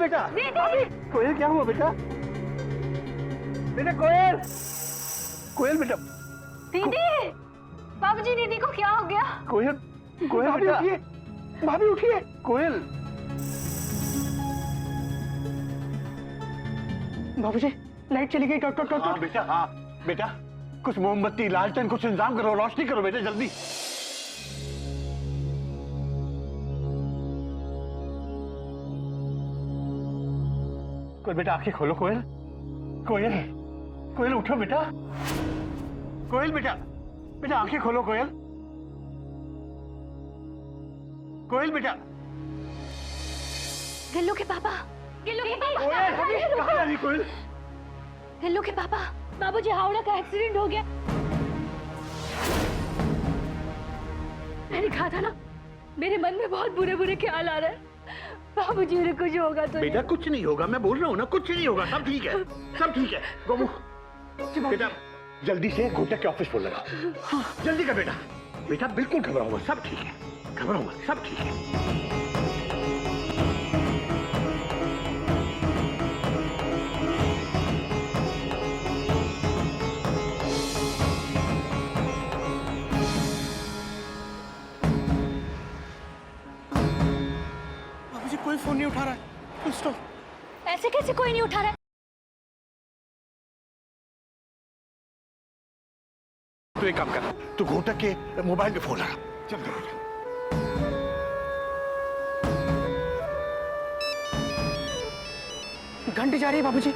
बेटा, कोयल क्या हुआ बेटा? बेटा कोयल, कोयल बेटा। दीदी, बाबूजी दीदी को क्या हो गया? कोयल, कोयल बेटा उठिए, भाभी उठिए। कोयल, बाबूजी लाइट चली गई। डॉक्टर हाँ बेटा, हाँ बेटा, कुछ मोमबत्ती, लालटेन, कुछ इंतजाम करो, रोशनी करो बेटा जल्दी। कोयल बेटा आंखें खोलो। कोयल, कोयल, कोयल उठो बेटा। कोयल बेटा, बेटा आंखें खोलो। कोयल, कोयल बेटा। गिल्लू के पापा, गिल्लू के पापा। कोयल कहाँ जा रही कोयल? गिल्लू के पापा, बाबूजी हावड़ा का एक्सीडेंट हो गया। मैंने कहा था ना, मेरे मन में बहुत बुरे बुरे ख्याल आ रहे हैं। बाबूजी ने कुछ होगा तो बेटा कुछ नहीं होगा, मैं बोल रहा हूँ ना, कुछ नहीं होगा, सब ठीक है, सब ठीक है। गोमू बेटा जल्दी से घोटक के ऑफिस फोन लगा। हाँ, जल्दी कर बेटा। बेटा बिल्कुल घबराओ मत, सब ठीक है, घबराओ मत, सब ठीक है। बाबूजी कोई फोन नहीं उठा रहा है। स्टॉप। ऐसे कैसे कोई नहीं उठा रहा है? तू एक काम कर, तू घोटक के मोबाइल पे फोन लगा। चल बेटा। घंटी जा रही है बाबूजी।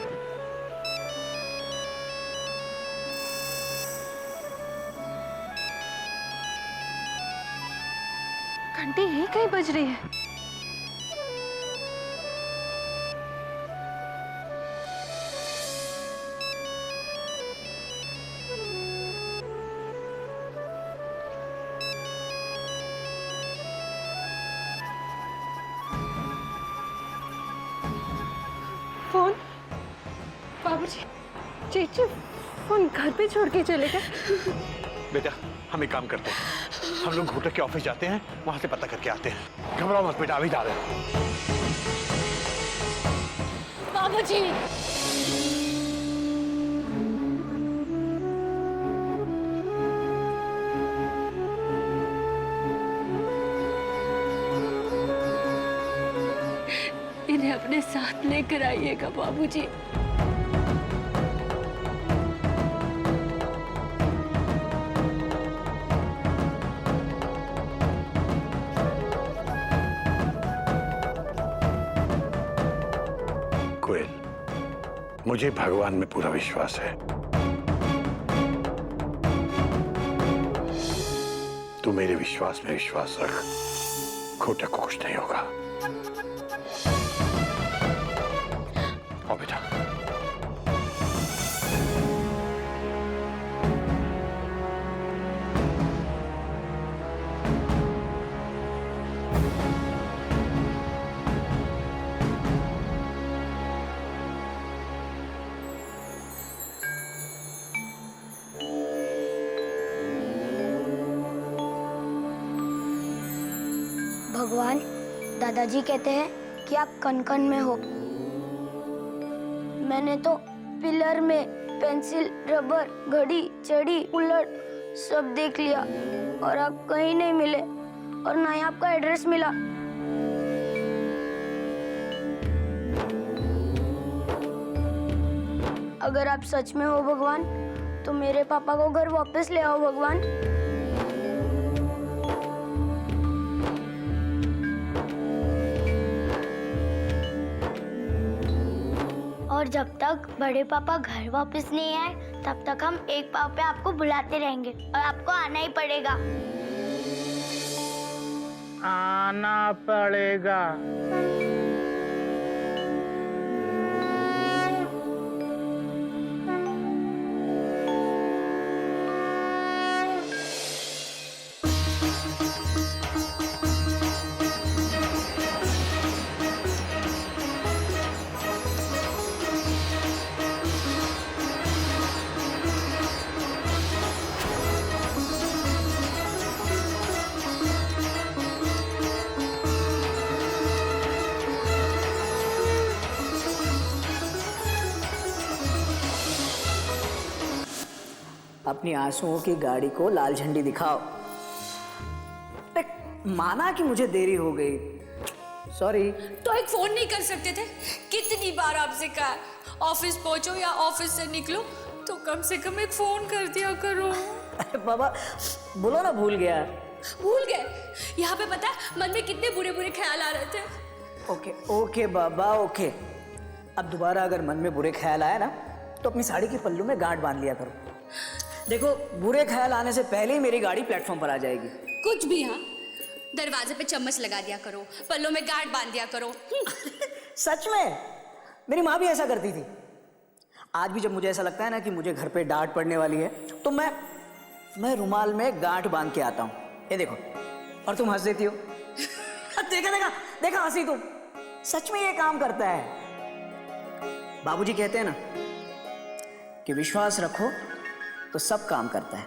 घंटी ही कहीं बज रही है। फोन, बाबूजी, चीची फोन घर पे छोड़ के चले गए। बेटा हम एक काम करते हैं, हम लोग घोटक के ऑफिस जाते हैं, वहां से पता करके आते हैं। घबराओ मत बेटा, अभी जा रहे हैं। बाबूजी, इन्हें अपने साथ लेकर आइएगा बाबूजी। कोयल, मुझे भगवान में पूरा विश्वास है। तू मेरे विश्वास में विश्वास रख, घोटक को कुछ नहीं होगा। आओ बेटा। भगवान, दादाजी कहते हैं कि आप कण कण में हो। मैंने तो पिलर में पेंसिल, रबर, घड़ी, चड़ी, उलट सब देख लिया और आप कहीं नहीं मिले और ना ही आपका एड्रेस मिला। अगर आप सच में हो भगवान, तो मेरे पापा को घर वापस ले आओ भगवान। और जब तक बड़े पापा घर वापस नहीं आए, तब तक हम एक पाँव पे आपको बुलाते रहेंगे और आपको आना ही पड़ेगा। आना पड़ेगा। अपनी आंसुओं की गाड़ी को लाल झंडी दिखाओ। देख, माना कि मुझे देरी हो गई, सॉरी। तो एक फोन नहीं कर सकते थे? कितनी बार आपसे कहा ऑफिस पहुंचो या ऑफिस से निकलो तो कम से कम एक फोन कर दिया करो। अरे बाबा, बोलो ना भूल गया। भूल गए? यहाँ पे पता है मन में कितने बुरे बुरे ख्याल आ रहे थे। ओके ओके बाबा, ओके। अब दोबारा अगर मन में बुरे ख्याल आए ना तो अपनी साड़ी के पल्लू में गांठ बांध लिया करो। देखो, बुरे ख्याल आने से पहले ही मेरी गाड़ी प्लेटफॉर्म पर आ जाएगी। कुछ भी। हाँ, दरवाजे पे चम्मच लगा दिया करो, पल्लों में गांठ बांध दिया करो। सच में मेरी माँ भी ऐसा करती थी। आज भी जब मुझे ऐसा लगता है ना कि मुझे घर पे डांट पड़ने वाली है तो मैं रुमाल में गांठ बांध के आता हूँ। ये देखो, और तुम हंस देती हो। देखा देखा देखा, हंसी तुम। सच में ये काम करता है। बाबूजी कहते हैं ना कि विश्वास रखो तो सब काम करता है।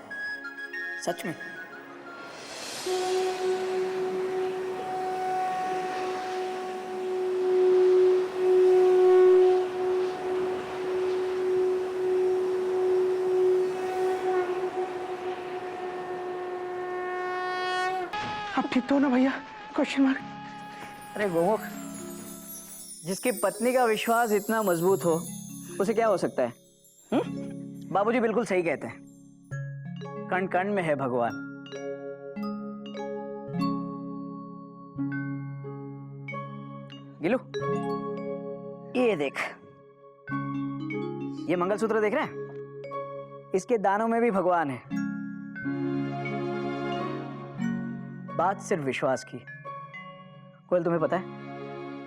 सच में। अब ठीक तो हो ना भैया? Question mark. अरे गोमुख, जिसकी पत्नी का विश्वास इतना मजबूत हो उसे क्या हो सकता है? बाबूजी बिल्कुल सही कहते हैं, कण कण में है भगवान। गिलू, ये देख, ये मंगलसूत्र देख रहे हैं? इसके दानों में भी भगवान है। बात सिर्फ विश्वास की। कोयल, तुम्हें पता है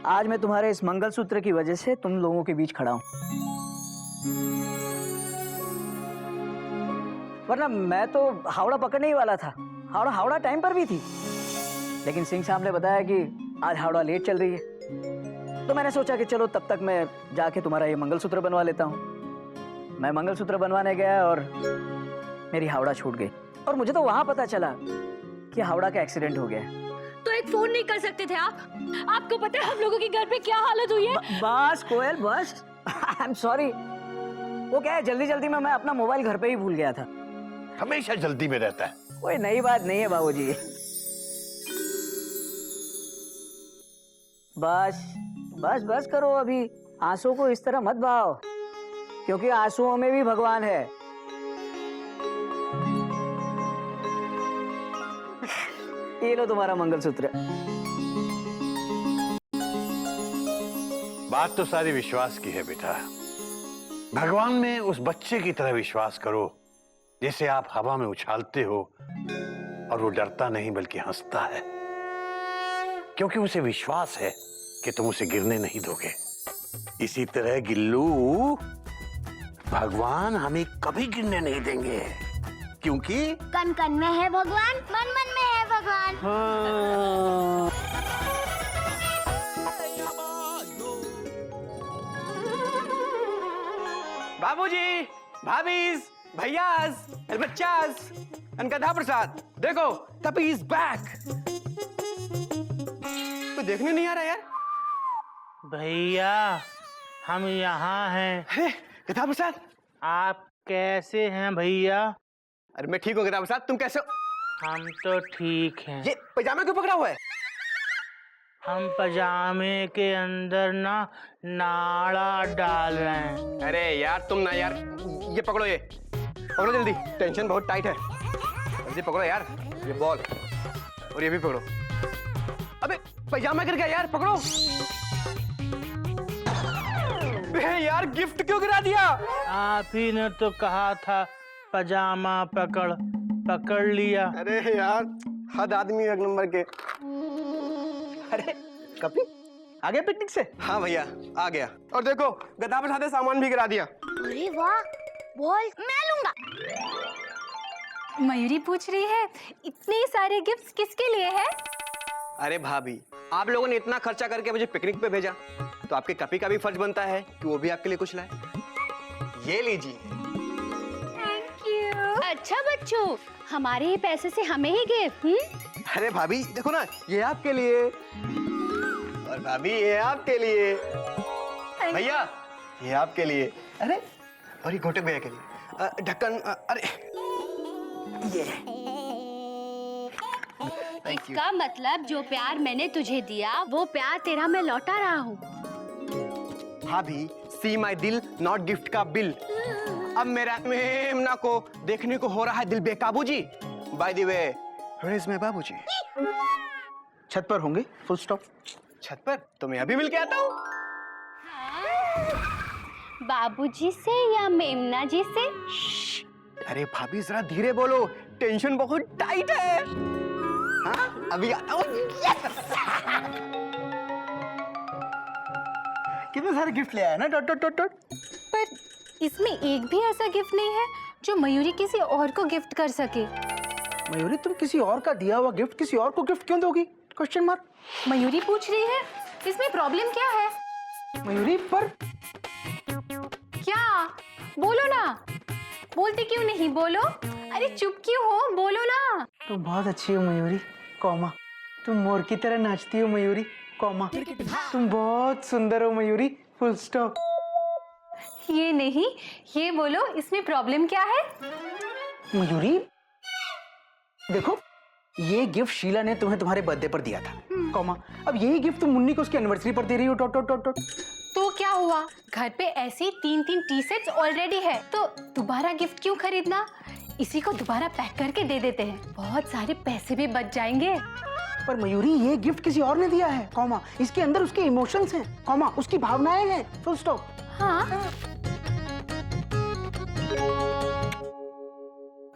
आज मैं तुम्हारे इस मंगलसूत्र की वजह से तुम लोगों के बीच खड़ा हूं, वरना मैं तो हावड़ा पकड़ने ही वाला था। हावड़ा टाइम पर भी थी, लेकिन सिंह साहब ने बताया कि आज हावड़ा लेट चल रही है, तो मैंने सोचा कि चलो तब तक मैं जाके तुम्हारा ये मंगलसूत्र बनवा लेता हूँ। मैं मंगलसूत्र बनवाने गया और मेरी हावड़ा छूट गई, और मुझे तो वहां पता चला कि हावड़ा का एक्सीडेंट हो गया है। तो एक फोन नहीं कर सकते थे आप? आपको पता है हम लोगों की घर पे क्या हालत हुई है? बस कोयल, बस। I am sorry. वो क्या है, जल्दी जल्दी में मैं अपना मोबाइल घर पे ही भूल गया था। हमेशा जल्दी में रहता है। कोई नई बात नहीं है बाबूजी। बस बस बस करो, अभी आंसू को इस तरह मत बहाओ, क्योंकि आंसुओं में भी भगवान है। ये लो तुम्हारा मंगलसूत्र। बात तो सारी विश्वास की है बेटा। भगवान में उस बच्चे की तरह विश्वास करो जैसे आप हवा में उछालते हो और वो डरता नहीं बल्कि हंसता है, क्योंकि उसे विश्वास है कि तुम उसे गिरने नहीं दोगे। इसी तरह गिल्लू, भगवान हमें कभी गिरने नहीं देंगे, क्योंकि कन कन में है भगवान, मन मन में है भगवान। बाबूजी, भाभीज, भैयास, बच्चास, गधा प्रसाद, देखो तपी इज बैक। कोई देखने नहीं आ रहा यार। भैया हम यहाँ हैं। अरे गधा प्रसाद, आप कैसे हैं भैया? अरे मैं ठीक हूँ गधा प्रसाद, तुम कैसे हो? हम तो ठीक हैं। ये पजामा क्यों पकड़ा हुआ है? हम पजामे के अंदर ना नाड़ा डाल रहे हैं। अरे यार तुम ना यार, ये पकड़ो, ये पकड़ो जल्दी, टेंशन बहुत टाइट है। जल्दी पकड़ो यार, ये बॉल और ये भी पकड़ो। अबे पजामा गिर गया यार, पकड़ो। यार गिफ्ट क्यों गिरा दिया? आप ही ने तो कहा था पजामा पकड़, पकड़ लिया। अरे यार हद आदमी एक नंबर के। अरे कपी आ गया पिकनिक से? हाँ भैया आ गया, और देखो गधा प्रसाद ने सामान भी गिरा दिया। अरे वाह, बॉल मैं लूंगा। मयूरी पूछ रही है इतने सारे गिफ्ट्स किसके लिए है? अरे भाभी, आप लोगों ने इतना खर्चा करके मुझे पिकनिक पे भेजा, तो आपके कपी का भी फर्ज बनता है कि वो भी आपके लिए कुछ लाए। ये लीजिए। Thank you. अच्छा बच्चों, हमारे ही पैसे से हमें ही गिफ्ट। अरे भाभी देखो ना, ये आपके लिए, और भाभी ये आपके लिए, भैया ये आपके लिए, अरे और ये घोटक भैया के लिए, ढक्कन, अरे ये इसका मतलब जो प्यार मैंने तुझे दिया वो प्यार तेरा मैं लौटा रहा हूँ। भाभी, सी माई दिल नॉट गिफ्ट का बिल। अब मेरा मेमना को देखने को हो रहा है दिल बेकाबू जी। By the way, where is my babuji? छत पर होंगे, फुल स्टॉप। छत पर? तो मैं अभी मिल के आता हूँ। बाबूजी से या मेमना जी से? अरे भाभी जरा धीरे बोलो, टेंशन बहुत टाइट है। हाँ, अभी आता हूँ। कितने सारे गिफ्ट ले आया ना, डॉट डॉट डॉट डॉट। पर इसमें एक भी ऐसा गिफ्ट नहीं है जो मयूरी किसी और को गिफ्ट कर सके। मयूरी, तुम किसी और का दिया हुआ गिफ्ट किसी और को गिफ्ट क्यों दोगी? Question mark. मयूरी पूछ रही है, इसमें प्रॉब्लम क्या है? मयूरी, पर क्या? बोलो ना। बोलते क्यों नहीं? बोलो। अरे चुप क्यों हो? बोलो ना। तुम बहुत अच्छी हो मयूरी, कॉमा। तुम मोर की तरह नाचती हो मयूरी, कॉमा। तुम बहुत सुंदर हो मयूरी, फुल स्टॉप। ये नहीं, ये बोलो इसमें प्रॉब्लम क्या है? मयूरी, देखो, ये गिफ्ट शीला ने तुम्हें तुम्हारे बर्थडे पर दिया था, कॉमा। अब यही गिफ्ट तुम मुन्नी को उसकी एनिवर्सरी पर दे रही हो, डॉट डॉट डॉट डॉट। तो क्या हुआ? घर पे ऐसी 3-3 टी सेट्स ऑलरेडी है, तो दोबारा गिफ्ट क्यों खरीदना? इसी को दोबारा पैक करके दे देते हैं, बहुत सारे पैसे भी बच जाएंगे। पर मयूरी, ये गिफ्ट किसी और ने दिया है, कॉमा। इसके अंदर उसके इमोशंस हैं, कॉमा, उसकी भावनाएं हैं, फुल स्टॉप। हाँ,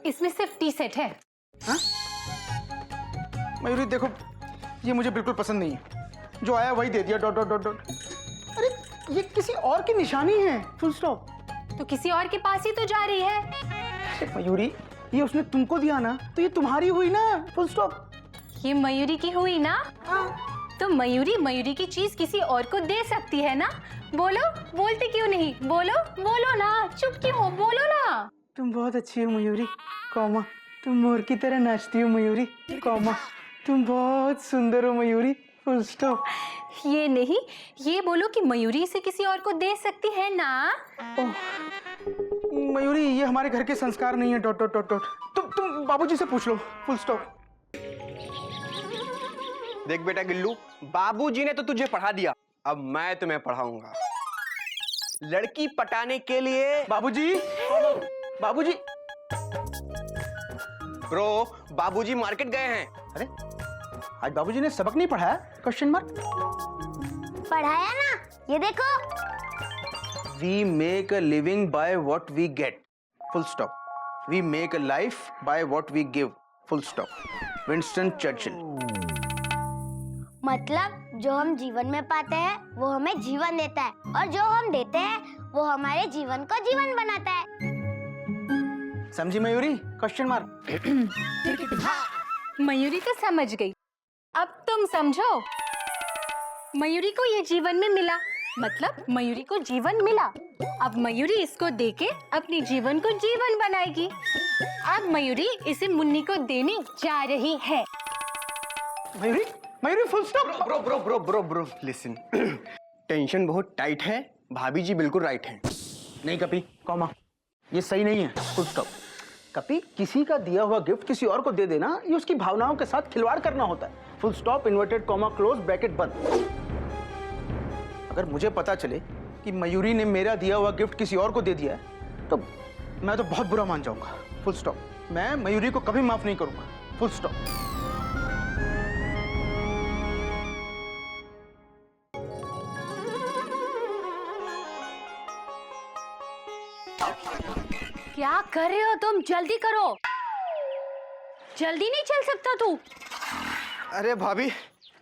इसमें सिर्फ टी सेट है। हाँ? मयूरी देखो, ये मुझे बिल्कुल पसंद नहीं है। जो आया वही दे दिया, डॉट डॉट डॉट डॉट। अरे ये किसी और की निशानी है, फुल स्टॉप। तो किसी और के पास ही तो जा रही है। मयूरी, ये उसने तुमको दिया ना, तो ये तुम्हारी हुई ना, फुल स्टॉप। ये मयूरी की हुई ना? तो मयूरी की चीज किसी और को दे सकती है ना? बोलो, बोलते क्यों नहीं? बोलो, बोलो ना, चुप क्यों हो? बोलो ना। तुम बहुत अच्छी हो मयूरी, कॉमा। तुम मोर की तरह नाचती हो मयूरी, कॉमा। तुम बहुत सुंदर हो मयूरी, फुल स्टॉप। ये नहीं, ये बोलो कि मयूरी इसे किसी और को दे सकती है ना? मयूरी, ये हमारे घर के संस्कार नहीं है, डॉट डॉट डॉट डॉट। तुम बाबूजी से पूछ लो, फुल स्टॉप। देख बेटा गिल्लू, बाबूजी ने तो तुझे पढ़ा दिया, अब मैं तुम्हें पढ़ाऊंगा। लड़की पटाने के लिए बाबूजी, बाबूजी। ब्रो, बाबूजी मार्केट गए हैं। अरे आज बाबूजी ने सबक नहीं पढ़ाया? Question mark. पढ़ाया ना, ये देखो। We make a living by what we get. Full stop. We make a life by what we give. Full stop. Winston Churchill. मतलब जो हम जीवन में पाते हैं वो हमें जीवन देता है, और जो हम देते हैं वो हमारे जीवन को जीवन बनाता है। समझी मयूरी? Question mark. मयूरी तो समझ गई, अब तुम समझो। मयूरी को ये जीवन में मिला, मतलब मयूरी को जीवन मिला। अब मयूरी इसको देके अपने जीवन को जीवन बनाएगी। अब मयूरी इसे मुन्नी को देने जा रही है। Mayuri, Mayuri, full stop. Bro bro bro bro bro listen, tension बहुत टाइट है, भाभी जी बिल्कुल राइट हैं। नहीं कपी, कॉमा, ये सही नहीं है, फुल स्टॉप। कपी, किसी का दिया हुआ गिफ्ट किसी और को दे देना, ये उसकी भावनाओं के साथ खिलवाड़ करना होता है। Full stop, inverted comma, close bracket बंद। अगर मुझे पता चले कि मयूरी ने मेरा दिया हुआ गिफ्ट किसी और को दे दिया है, तो मैं तो बहुत बुरा मान जाऊंगा, फुल स्टॉप। मैं मयूरी को कभी माफ नहीं करूंगा, फुल स्टॉप। क्या कर रहे हो तुम? जल्दी करो। जल्दी नहीं चल सकता तू? अरे भाभी,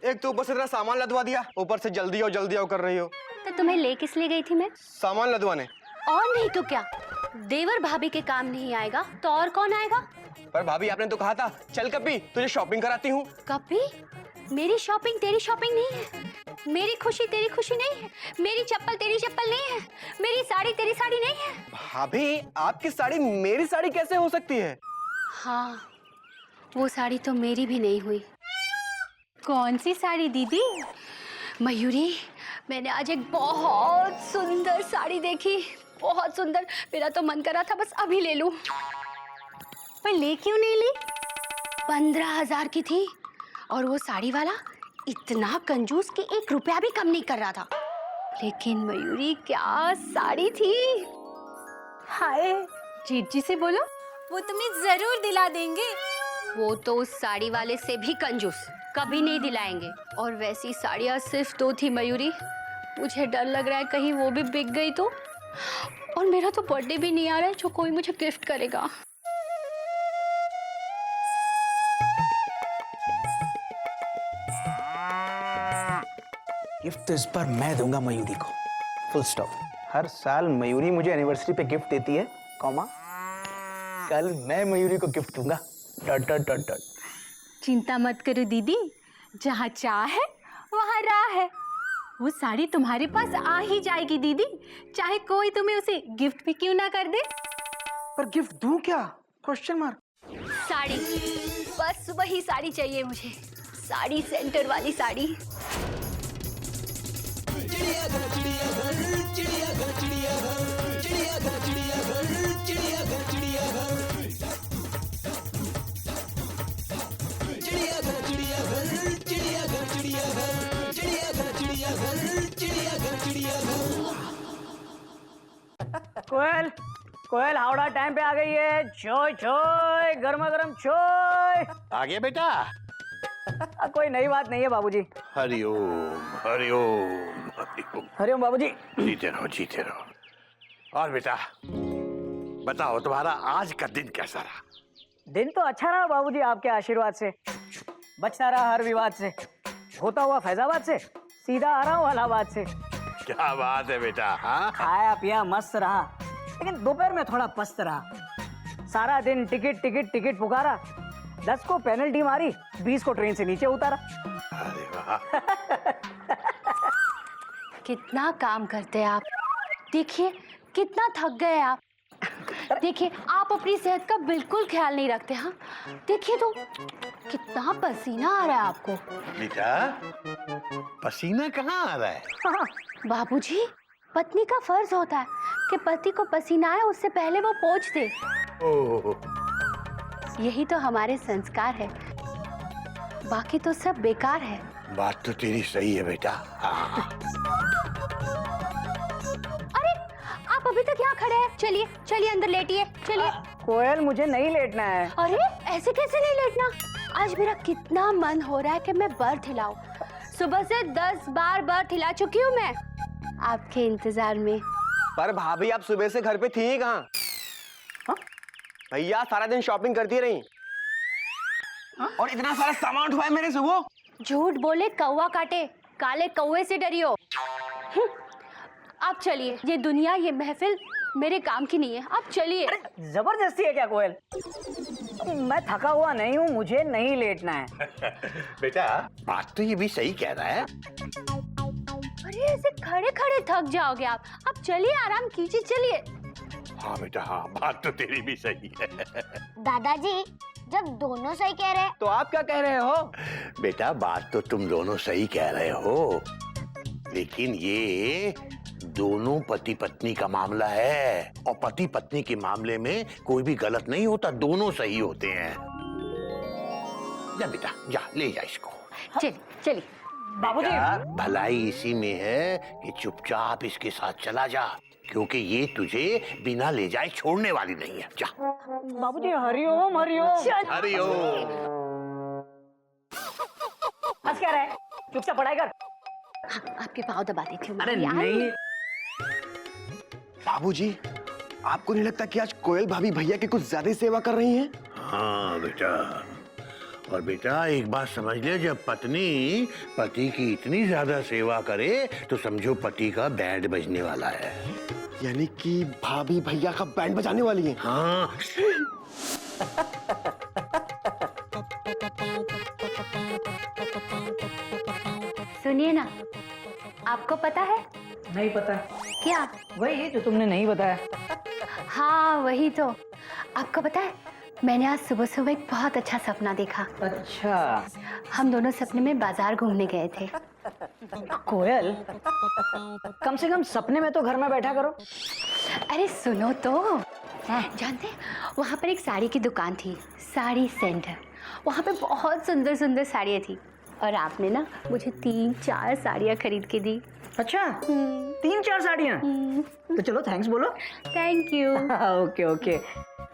एक तो ऊपर से तेरा सामान लदवा दिया, ऊपर से जल्दी आओ कर रही हो। तो तुम्हें ले किस लिए गई थी मैं? सामान लदवाने। और नहीं तो क्या, देवर भाभी के काम नहीं आएगा तो और कौन आएगा? पर भाभी आपने तो कहा था चल कपी तुझे शॉपिंग कराती हूँ। कभी मेरी शॉपिंग तेरी शॉपिंग नहीं है, मेरी खुशी तेरी खुशी नहीं है, मेरी चप्पल तेरी चप्पल नहीं है, मेरी साड़ी तेरी साड़ी नहीं है। भाभी, आपकी साड़ी मेरी साड़ी कैसे हो सकती है? हाँ, वो साड़ी तो मेरी भी नहीं हुई। कौन सी साड़ी दीदी? मयूरी, मैंने आज एक बहुत सुंदर साड़ी देखी, बहुत सुंदर। मेरा तो मन कर रहा था बस अभी ले लूं। पर ले क्यों नहीं ली? 15,000 की थी और वो साड़ी वाला इतना कंजूस कि 1 रुपया भी कम नहीं कर रहा था। लेकिन मयूरी क्या साड़ी थी। हाय, जीत जी से बोलो, वो तुम्हें जरूर दिला देंगे। वो तो उस साड़ी वाले से भी कंजूस, कभी नहीं दिलाएंगे। और वैसी साड़ियाँ सिर्फ 2 थी मयूरी। मुझे डर लग रहा है कहीं वो भी बिक गई तो। और मेरा तो बर्थडे भी नहीं आ रहा है जो कोई मुझे गिफ्ट करेगा। गिफ्ट तो इस बार मैं दूंगा मयूरी को, फुल स्टॉप। हर साल मयूरी मुझे एनिवर्सरी पे गिफ्ट देती है, कॉमा कल मैं मयूरी को गिफ्ट दूंगा, डॉट डॉट डॉट डॉट। चिंता मत करो दीदी, जहाँ चाह है वहाँ राह है। वो साड़ी तुम्हारे पास आ ही जाएगी दीदी, चाहे कोई तुम्हें उसे गिफ्ट भी क्यों ना कर दे। पर गिफ्ट दूं क्या? Question mark. साड़ी, बस वही साड़ी चाहिए मुझे, साड़ी सेंटर वाली साड़ी। कोयल, कोयल हावड़ा टाइम पे आ गई है। छोय छोय, गर्मा गर्म छोय। आ गया बेटा। कोई नई बात नहीं है बाबूजी। हरिओम हरिओम हरिओम। हरिओम बाबूजी। जीते रहो जीते रहो। और बेटा बताओ, तुम्हारा आज का दिन कैसा रहा? दिन तो अच्छा रहा बाबूजी, आपके आशीर्वाद से। बचता रहा हर विवाद से, होता हुआ फैजाबाद से, सीधा आ रहा हूँ इलाहाबाद से। क्या बात है बेटा। हाँ खाया पिया मस्त रहा, लेकिन दोपहर में थोड़ा पस्त रहा। सारा दिन टिकट टिकट टिकट पुकारा, 10 को पेनल्टी मारी, 20 को ट्रेन से नीचे उतारा। अरे वाह। कितना काम करते हैं आप, देखिए कितना थक गए आप। देखिए आप अपनी सेहत का बिल्कुल ख्याल नहीं रखते। हाँ देखिए तो कितना पसीना आ रहा है आपको। बेटा पसीना कहाँ आ रहा है? बाबूजी, पत्नी का फर्ज होता है कि पति को पसीना आए उससे पहले वो पोंछ दे। ओह, यही तो हमारे संस्कार है, बाकी तो सब बेकार है। बात तो तेरी सही है बेटा। हाँ। अरे आप अभी तक यहाँ खड़े हैं, चलिए चलिए अंदर लेटिए, चलिए। कोयल मुझे नहीं लेटना है। अरे ऐसे कैसे नहीं लेटना? आज मेरा कितना मन हो रहा है कि मैं बर्थ हिलाऊं। सुबह से 10 बार बर्थ हिला चुकी हूँ मैं आपके इंतजार में। पर भाभी आप सुबह से घर पे थी ही कहाँ? भैया सारा दिन शॉपिंग करती रही। और इतना सारा सामान उठवाया मेरे से वो। झूठ बोले कौवा काटे, काले कौवे से डरियो। आप चलिए, ये दुनिया ये महफिल मेरे काम की नहीं है, आप चलिए। जबरदस्ती है क्या कोयल? मैं थका हुआ नहीं हूँ, मुझे नहीं लेटना है। बेटा बात तो ये भी सही कह रहा है। अरे ऐसे खड़े खड़े थक जाओगे आप चलिए, आराम कीजिए, चलिए। हाँ बेटा हाँ, बात तो तेरी भी सही है। दादाजी जब दोनों सही कह रहे हैं तो आप क्या कह रहे हो? बेटा बात तो तुम दोनों सही कह रहे हो, लेकिन ये दोनों पति पत्नी का मामला है, और पति पत्नी के मामले में कोई भी गलत नहीं होता, दोनों सही होते हैं। जा बेटा जा, ले जा इसको। चलिए चलिए। बाबूजी, भलाई इसी में है कि चुपचाप इसके साथ चला जा, क्योंकि ये तुझे बिना ले जाए छोड़ने वाली नहीं है। जा बाबूजी, हरिओम हरिओम। हरिओम। हंस क्या रहे? चुपचाप पढ़ाई कर। आपके पाँव दबा देती हूँ। अरे नहीं। बाबूजी, आपको नहीं लगता कि आज कोयल भाभी भैया की कुछ ज्यादा ही सेवा कर रही हैं? हाँ बेटा, और बेटा एक बात समझ ले, जब पत्नी पति की इतनी ज्यादा सेवा करे तो समझो पति का बैंड बजने वाला है। यानी कि भाभी भैया का बैंड बजाने वाली है। हाँ। सुनिए ना, आपको पता है? नहीं पता। क्या? वही जो तुमने नहीं बताया। हाँ वही तो। आपको पता है, मैंने आज सुबह सुबह एक बहुत अच्छा सपना देखा। अच्छा। हम दोनों सपने में बाजार घूमने गए थे। कोयल, कम से कम सपने में तो घर में बैठा करो। अरे सुनो तो, जानते हैं, वहाँ पर एक साड़ी की दुकान थी, साड़ी सेंटर। वहाँ पे बहुत सुंदर सुंदर साड़ियाँ थी और आपने ना मुझे 3-4 साड़ियाँ खरीद के दी। अच्छा 3-4 साड़ियाँ? तो चलो थैंक्स बोलो। Thank you. Okay okay.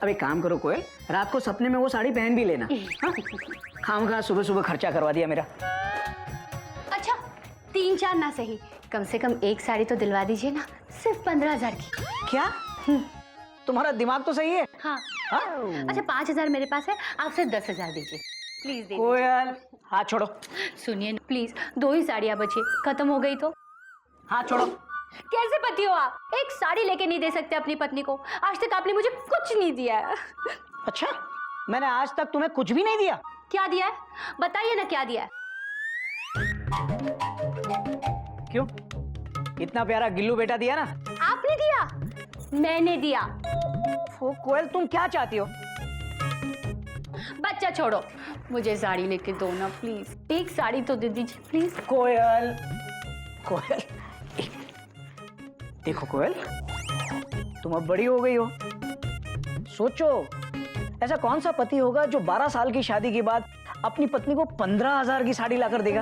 अब एक काम करो कोयल, रात को सपने में वो साड़ी पहन भी लेना। खामखा सुबह सुबह खर्चा करवा दिया मेरा। अच्छा 3-4 ना सही, कम से कम एक साड़ी तो दिलवा दीजिए ना, सिर्फ 15,000 की। क्या? तुम्हारा दिमाग तो सही है। हाँ। अच्छा 5,000 मेरे पास है, आप सिर्फ 10,000 दीजिए प्लीज। दे कोयल हाथ छोड़ो। सुनिए प्लीज, 2 ही साड़ियाँ बची, खत्म हो गई तो। हाथ छोड़ो। कैसे पति हो आप? एक साड़ी लेके नहीं दे सकते अपनी पत्नी को? आज तक आपने मुझे कुछ नहीं दिया है। अच्छा मैंने आज तक तुम्हें कुछ भी नहीं दिया? क्या दिया है? बताइए ना क्या दिया है। क्यों? इतना प्यारा गिल्लू बेटा दिया ना। आपने दिया? मैंने दिया। वो कोयल तुम क्या चाहती हो? बच्चा छोड़ो, मुझे साड़ी लेके दो ना प्लीज। एक साड़ी तो दे दीजिए प्लीज। कोयल कोयल देखो कोयल, तुम अब बड़ी हो गई हो। सोचो ऐसा कौन सा पति होगा जो 12 साल की शादी के बाद अपनी पत्नी को 15,000 की साड़ी लाकर देगा।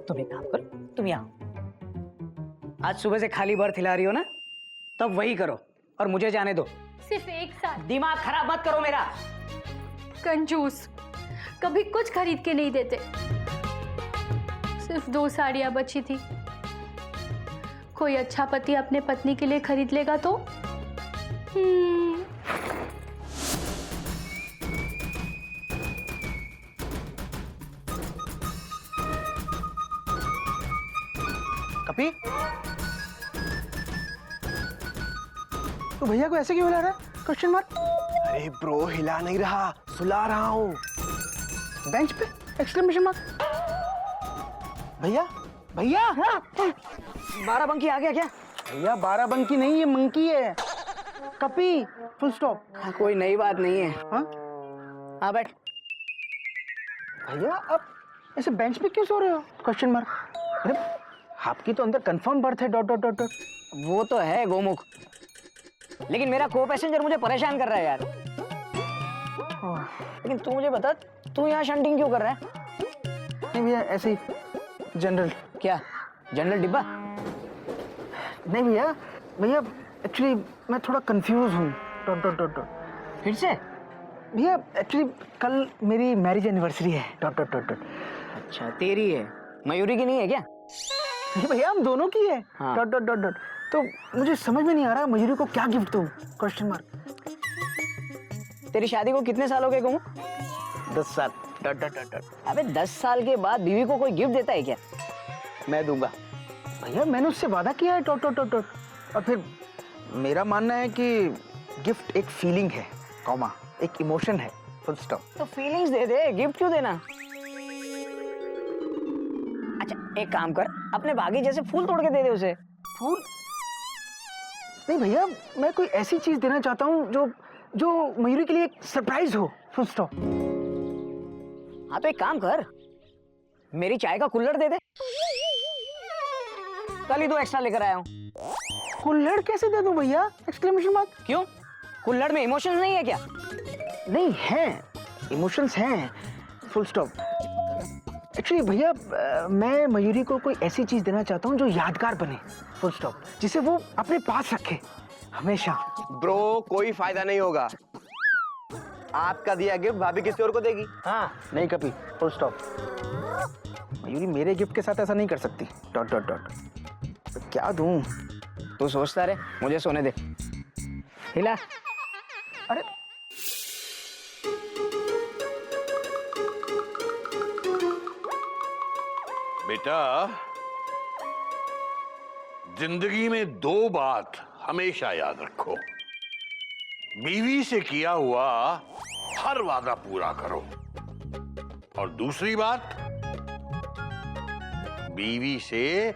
तुम एक काम करो, तुम यहाँ आज सुबह से खाली बर्थ हिला रही हो ना, तब वही करो और मुझे जाने दो। सिर्फ एक साड़ी? दिमाग खराब मत करो मेरा। कंजूस, कभी कुछ खरीद के नहीं देते। सिर्फ 2 साड़ियां बची थी, कोई अच्छा पति अपने पत्नी के लिए खरीद लेगा तो। कपी, तो भैया को ऐसे क्यों हिला रहा है? Question mark. अरे ब्रो हिला नहीं रहा, सुला रहा हूँ। बेंच पे एक्सक्लेमेशन मार्क। भैया भैया 12 बंकी आ गया क्या? भैया 12 बंकी नहीं, ये मंकी है। कपी फुल स्टॉप। कोई नई बात नहीं है। हाँ बैठ। भैया आप ऐसे बेंच पे क्यों सो रहे हो? Question mark. अरे आपकी तो अंदर कंफर्म बर्थ है डॉट डॉट डॉट डॉट। वो तो है गोमुख, लेकिन मेरा को पैसेंजर मुझे परेशान कर रहा है यार। लेकिन तू मुझे बता, तू यहाँ शंटिंग क्यों कर रहा है? नहीं भैया ऐसे ही जनरल। क्या जनरल डिब्बा? नहीं भैया, भैया एक्चुअली मैं थोड़ा कंफ्यूज हूँ डॉट डॉट डॉट डॉट। फिर से? भैया एक्चुअली कल मेरी मैरिज एनिवर्सरी है डॉट डॉट डॉट डॉट। अच्छा तेरी है, मयूरी की नहीं है क्या? नहीं भैया हम दोनों की है हाँ। Dot dot dot dot. तो मुझे समझ में नहीं आ रहा मयूरी को क्या गिफ्ट दूँ? Question mark. तेरी शादी को कितने साल हो गए गोमुख? 10 साल डॉट डॉट डॉट डॉट। अबे 10 साल के बाद बीवी को कोई गिफ्ट देता है क्या? मैं दूंगा भैया, मैंने उससे वादा किया है डॉट डॉट डॉट डॉट। और फिर मेरा मानना है कि गिफ्ट एक फीलिंग है, कॉमा एक इमोशन है, फुल स्टॉप। तो फीलिंग्स दे दे, गिफ्ट क्यों देना? अच्छा एक काम कर, अपने बागी जैसे फूल तोड़ के दे दे उसे। फूल? नहीं भैया, मैं कोई ऐसी चीज देना चाहता हूँ जो जो मयूरी के लिए एक सरप्राइज हो, फुल स्टॉप। हाँ तो एक काम कर, मेरी चाय का कुल्हड़ दे दे। कल ही 2 एक्स्ट्रा लेकर आया हूँ। कुल्हड़ कैसे दे दूं भैया? Exclamation mark. क्यों? कुल्हड़ में इमोशंस नहीं है क्या? नहीं है, इमोशंस हैं, फुल स्टॉप। एक्चुअली भैया मैं मयूरी को कोई ऐसी चीज देना चाहता हूँ जो यादगार बने, फुल स्टॉप, जिसे वो अपने पास रखे हमेशा। ब्रो कोई फायदा नहीं होगा, आपका दिया गिफ्ट भाभी किसी और को देगी। हाँ नहीं कभी, फुल स्टॉप। मयूरी मेरे गिफ्ट के साथ ऐसा नहीं कर सकती, डॉट डॉट डॉट। तो क्या दूं? तू सोचता रहे, मुझे सोने दे। हिला। अरे बेटा, जिंदगी में 2 बात हमेशा याद रखो। बीवी से किया हुआ हर वादा पूरा करो, और दूसरी बात, बीवी से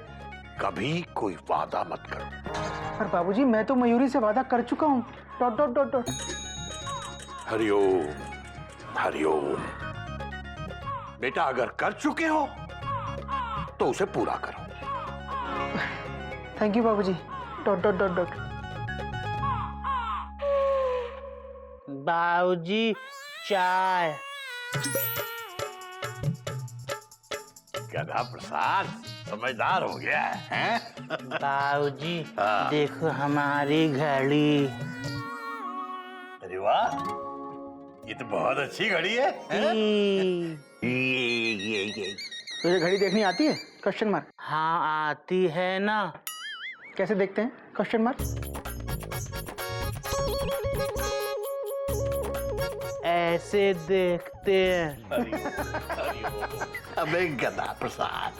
कभी कोई वादा मत करो। पर बाबूजी मैं तो मयूरी से वादा कर चुका हूँ, dot dot dot dot. Hariom Hariom. बेटा अगर कर चुके हो तो उसे पूरा करो। थैंक यू बाबूजी, डॉट डॉट डॉट डॉट। बाबूजी चाय। गधा प्रसाद समझदार हो गया है? बाबूजी हाँ। देखो हमारी घड़ी। अरे वाह, ये तो बहुत अच्छी घड़ी है, हैं? ये। तुझे घड़ी देखनी आती है? Question mark. हाँ आती है ना। कैसे देखते हैं? Question mark. ऐसे देखते हैं। अबे गधा प्रसाद,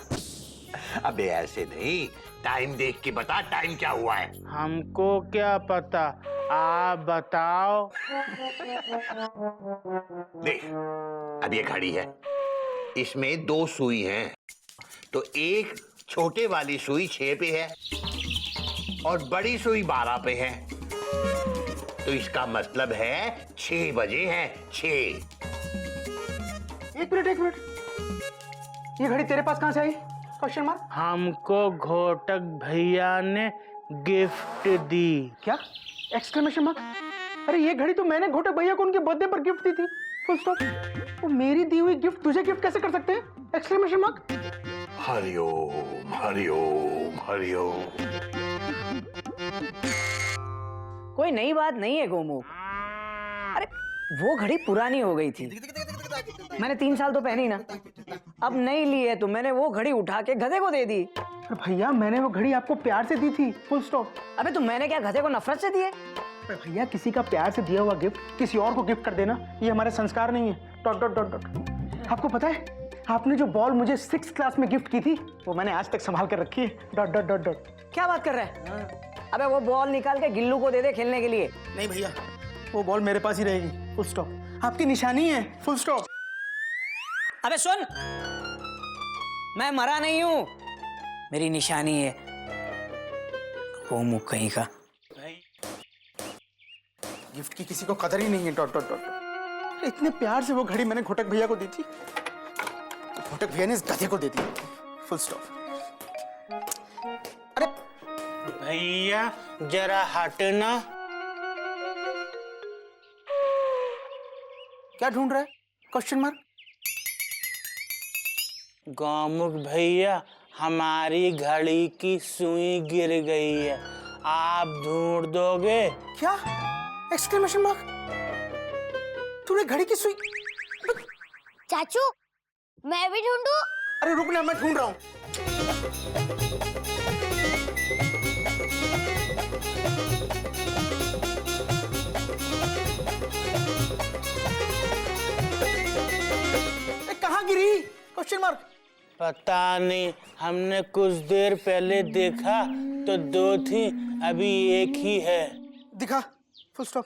अबे ऐसे नहीं, टाइम देख के बता, टाइम क्या हुआ है? हमको क्या पता, आप बताओ। देख, अब ये घड़ी है, इसमें 2 सुई हैं, तो एक छोटे वाली सुई 6 पे है और बड़ी सुई 12 पे है, तो इसका मतलब है 6 बजे हैं, 6। एक मिनट, ये घड़ी तेरे पास कहाँ से आई? Question mark. हमको घोटक भैया ने गिफ्ट दी। क्या? Exclamation mark. अरे ये घड़ी तो मैंने घोटक भैया को उनके बर्थडे पर गिफ्ट दी थी। Full stop. वो मेरी दी हुई गिफ्ट तुझे गिफ्ट कैसे कर सकते हैं? Exclamation mark. हरिओम हरिओम हरिओम। कोई नई बात नहीं है गोमुख। अरे वो घड़ी पुरानी हो गई थी, मैंने 3 साल तो पहनी ना, अब नई ली है तो मैंने वो घड़ी उठा के गधे को दे दी। अरे भैया मैंने वो घड़ी आपको प्यार से दी थी। Full stop. अबे तो मैंने क्या गधे को नफरत से दी है? अरे भैया किसी का प्यार से दिया हुआ गिफ्ट किसी और को गिफ्ट कर देना ये हमारे संस्कार नहीं है। Dot dot dot dot. आपको पता है आपने जो बॉल मुझे 6th क्लास में गिफ्ट की थी वो मैंने आज तक संभाल कर रखी है। Dot dot dot dot. क्या बात कर रहा है? अबे वो बॉल निकाल के गिल्लू को दे दे खेलने के लिए। नहीं भैया वो बॉल मेरे पास ही रहेगी। Full stop. आपकी निशानी है। Full stop. अबे सुन, मैं मरा नहीं हूं, मेरी निशानी है। गोमुख कहीं का। गिफ्ट की किसी को कदर ही नहीं है। Dot dot dot. इतने प्यार से वो घड़ी मैंने घोटक भैया को दी थी, घोटक भैया ने इस गधे को दे दी। Full stop. अरे भैया जरा हटना। क्या ढूंढ रहा है? Question mark. गोमुख भैया हमारी घड़ी की सुई गिर गई है, आप ढूंढ दोगे? क्या? Exclamation mark. तूने घड़ी की सुई? चाचू मैं भी ढूंढूं? अरे रुकना, मैं ढूंढ रहा हूं। कहाँ गिरी? Question mark. पता नहीं, हमने कुछ देर पहले देखा तो 2 थी, अभी एक ही है। दिखा। Full stop.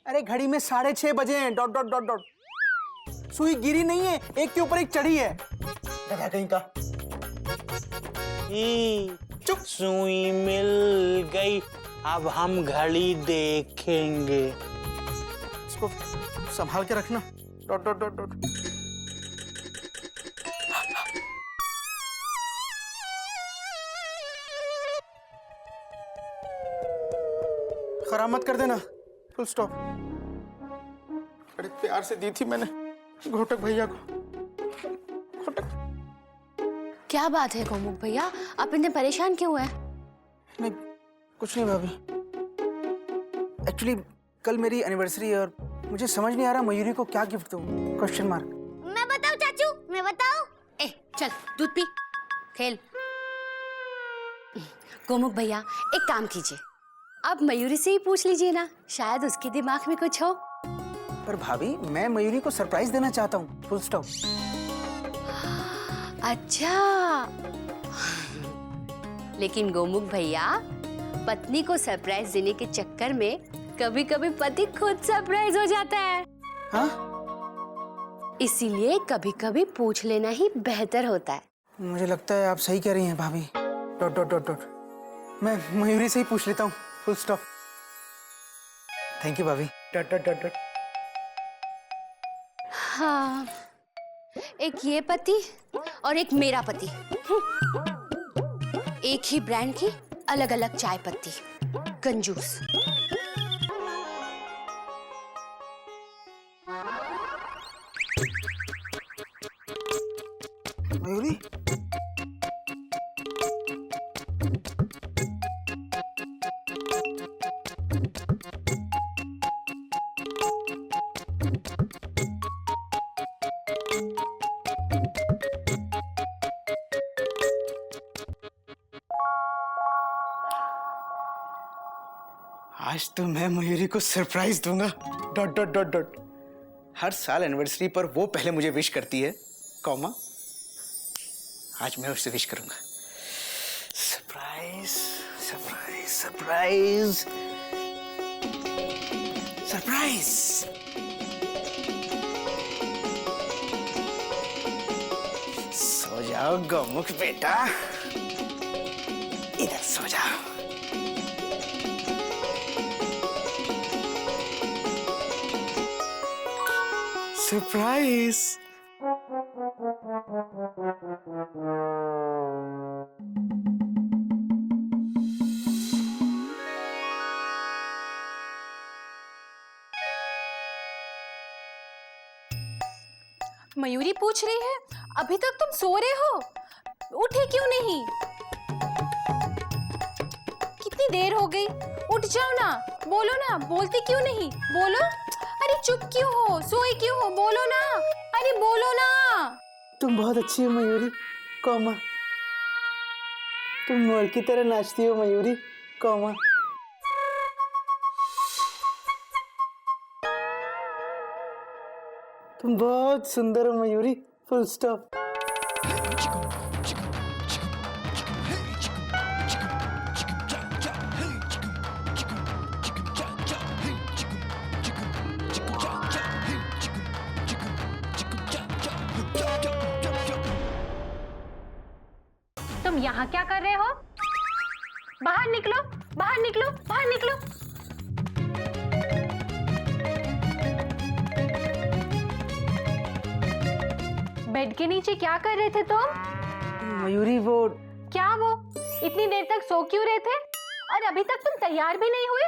अरे घड़ी में 6:30 बजे हैं। Dot dot dot dot. सुई गिरी नहीं है, एक के ऊपर एक चढ़ी है। गधा कहीं का। चुप। सुई मिल गई, अब हम घड़ी देखेंगे। इसको संभाल के रखना। Dot dot dot dot. खराब मत कर देना। Full stop. बड़े प्यार से दी थी मैंने घोटक भैया को। घोटक। क्या बात है गोमुख भैया, आप इतने परेशान क्यों हैं? नहीं कुछ नहीं भाभी, एक्चुअली कल मेरी एनिवर्सरी है और मुझे समझ नहीं आ रहा मयूरी को क्या गिफ्ट दूं। Question mark. मैं बताऊं चाचू, मैं बताऊं? ए चल दूध पी, खेल। गोमुख भैया एक काम कीजिए, आप मयूरी से ही पूछ लीजिए ना, शायद उसके दिमाग में कुछ हो। पर भाभी मैं मयूरी को सरप्राइज देना चाहता हूँ। Full stop. अच्छा लेकिन गोमुख भैया पत्नी को सरप्राइज देने के चक्कर में कभी कभी पति खुद सरप्राइज हो जाता है। हाँ? इसीलिए कभी कभी पूछ लेना ही बेहतर होता है। मुझे लगता है आप सही कह रही हैं भाभी। Dot dot dot dot. मैं मयूरी से ही पूछ लेता हूँ। Full stop. थैंक यू भाभी। Dot dot dot dot. हाँ, एक ये पति और एक मेरा पति, एक ही ब्रांड की अलग अलग चाय पत्ती, कंजूस। मयूरी, आज तो मैं मयूरी को सरप्राइज दूंगा। Dot dot dot dot. हर साल एनिवर्सरी पर वो पहले मुझे विश करती है, कॉमा आज मैं उससे विश करूंगा। Surprise surprise surprise surprise. सो जाओ गौमुख बेटा, इधर सो जाओ। सरप्राइज। मयूरी पूछ रही है, अभी तक तुम सो रहे हो? उठे क्यों नहीं? कितनी देर हो गई? उठ जाओ ना, बोलो ना, बोलते क्यों नहीं? बोलो। अरे चुप क्यों हो? सोए क्यों हो? बोलो ना, अरे बोलो ना। तुम बहुत अच्छी हो मयूरी, कॉमा तुम मोर की तरह नाचती हो मयूरी, कॉमा तुम बहुत सुंदर हो मयूरी, फुल स्टॉप। तुम यहाँ क्या कर रहे हो? बाहर निकलो, बाहर निकलो, बाहर निकलो। बेड के नीचे क्या कर रहे थे तुम? मयूरी वो क्या वो? इतनी देर तक सो क्यों रहे थे? और अभी तक तुम तैयार भी नहीं हुए?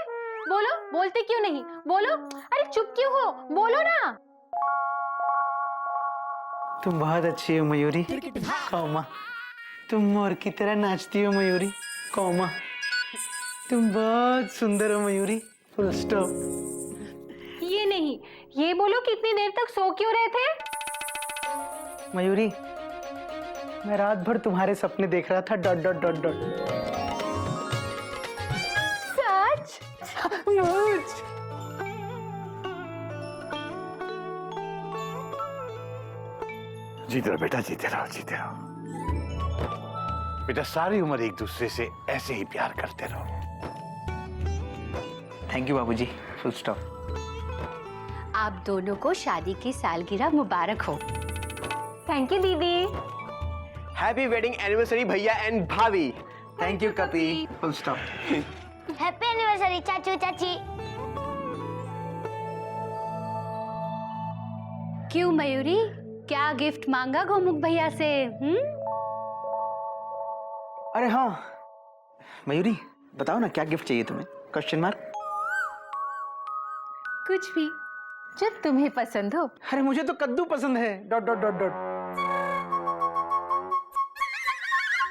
बोलो, बोलते क्यों नहीं? बोलो। अरे चुप क्यों हो? बोलो ना। तुम बहुत अच्छी हो मयूरी, कॉमा तुम मोर की तरह नाचती हो मयूरी, कॉमा तुम बहुत सुंदर हो मयूरी, फुल स्टॉप। ये नहीं, ये बोलो कि इतनी देर तक सो क्यों रहे थे? मयूरी मैं रात भर तुम्हारे सपने देख रहा था, डॉट डॉट डॉट डॉट। सच? सच। जीते रहो बेटा, जीते रहो, जीते रहो बेटा। सारी उम्र एक दूसरे से ऐसे ही प्यार करते रहो। थैंक यू बाबूजी, फुल स्टॉप। आप दोनों को शादी की सालगिरह मुबारक हो। थैंक यू दीदी। हैप्पी वेडिंग एनिवर्सरी भैया एंड भाभी। थैंक यू कपी, फुल स्टॉप। हैप्पी एनिवर्सरी चाचू चाची। क्यों मयूरी, क्या गिफ्ट मांगा गोमुख भैया से? अरे हाँ मयूरी, बताओ ना क्या गिफ्ट चाहिए तुम्हें? Question mark. कुछ भी जो तुम्हें पसंद हो। अरे मुझे तो कद्दू पसंद है, डॉट डॉट डॉट डॉट।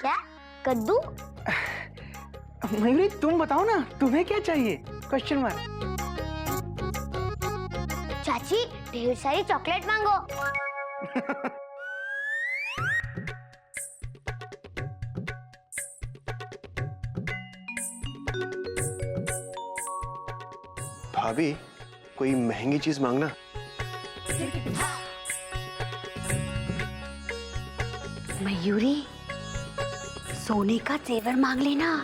क्या कद्दू? मयूरी तुम बताओ ना, तुम्हें क्या चाहिए? Question mark. चाची ढेर सारी चॉकलेट मांगो। भाभी कोई महंगी चीज मांगना। मयूरी सोने का जेवर मांग लेना।